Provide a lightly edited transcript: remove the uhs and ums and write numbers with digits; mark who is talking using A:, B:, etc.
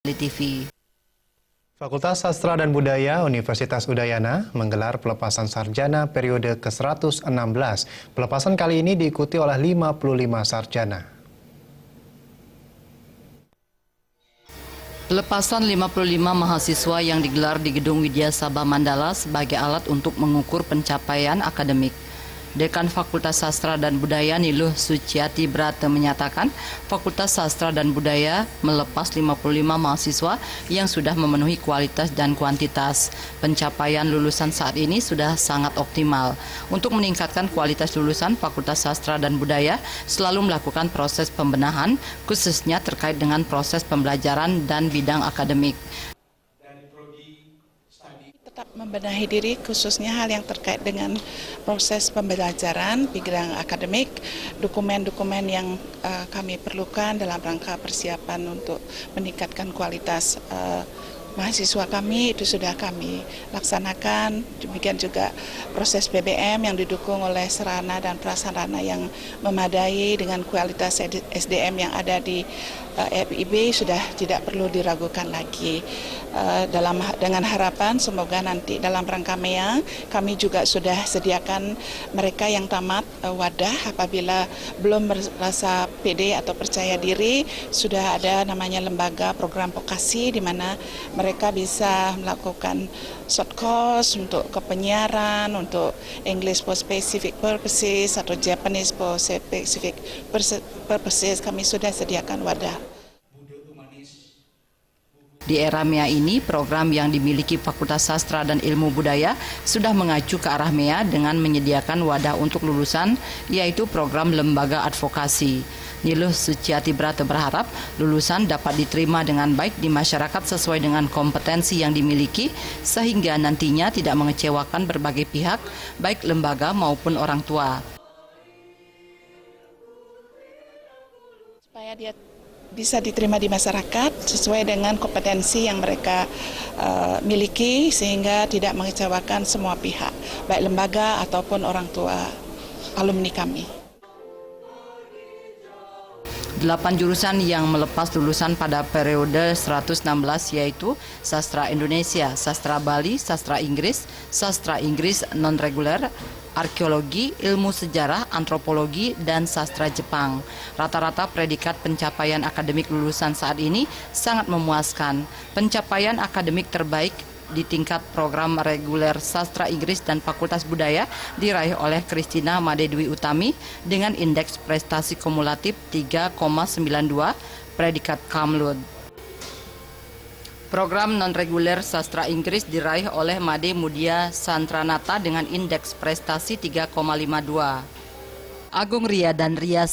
A: TV.
B: Fakultas Sastra dan Budaya Universitas Udayana menggelar pelepasan sarjana periode ke-116. Pelepasan kali ini diikuti oleh 55 sarjana.
A: Pelepasan 55 mahasiswa yang digelar di Gedung Widya Sabah Mandala sebagai alat untuk mengukur pencapaian akademik. Dekan Fakultas Sastra dan Budaya Niluh Suciati Brata menyatakan Fakultas Sastra dan Budaya melepas 55 mahasiswa yang sudah memenuhi kualitas dan kuantitas. Pencapaian lulusan saat ini sudah sangat optimal. Untuk meningkatkan kualitas lulusan, Fakultas Sastra dan Budaya selalu melakukan proses pembenahan, khususnya terkait dengan proses pembelajaran dan bidang akademik.
C: Tetap membenahi diri khususnya hal yang terkait dengan proses pembelajaran, bidang akademik, dokumen-dokumen yang kami perlukan dalam rangka persiapan untuk meningkatkan kualitas mahasiswa kami itu sudah kami laksanakan. Demikian juga proses BBM yang didukung oleh sarana dan prasarana yang memadai dengan kualitas SDM yang ada di FIB sudah tidak perlu diragukan lagi. Dengan harapan semoga nanti dalam rangka MEA kami juga sudah sediakan mereka yang tamat wadah apabila belum merasa pede atau percaya diri, sudah ada namanya lembaga program vokasi di mana mereka bisa melakukan short course untuk kepenyiaran, untuk English for specific purposes atau Japanese for specific purposes. Kami sudah sediakan wadah.
A: Di era MEA ini, program yang dimiliki Fakultas Sastra dan Ilmu Budaya sudah mengacu ke arah MEA dengan menyediakan wadah untuk lulusan, yaitu program lembaga advokasi. Niluh Suciati Brata berharap lulusan dapat diterima dengan baik di masyarakat sesuai dengan kompetensi yang dimiliki, sehingga nantinya tidak mengecewakan berbagai pihak, baik lembaga maupun orang tua.
C: Supaya dia bisa diterima di masyarakat sesuai dengan kompetensi yang mereka miliki sehingga tidak mengecewakan semua pihak, baik lembaga ataupun orang tua alumni kami.
A: 8 jurusan yang melepas lulusan pada periode 116 yaitu Sastra Indonesia, Sastra Bali, Sastra Inggris non-reguler, Arkeologi, Ilmu Sejarah, Antropologi, dan Sastra Jepang. Rata-rata predikat pencapaian akademik lulusan saat ini sangat memuaskan. Pencapaian akademik terbaik di tingkat program reguler Sastra Inggris dan Fakultas Budaya diraih oleh Christina Madedwi Utami dengan indeks prestasi kumulatif 3,92 predikat Kamlud. Program non-reguler Sastra Inggris diraih oleh Made Mudia Santranata dengan indeks prestasi 3,52. Agung Ria dan Ria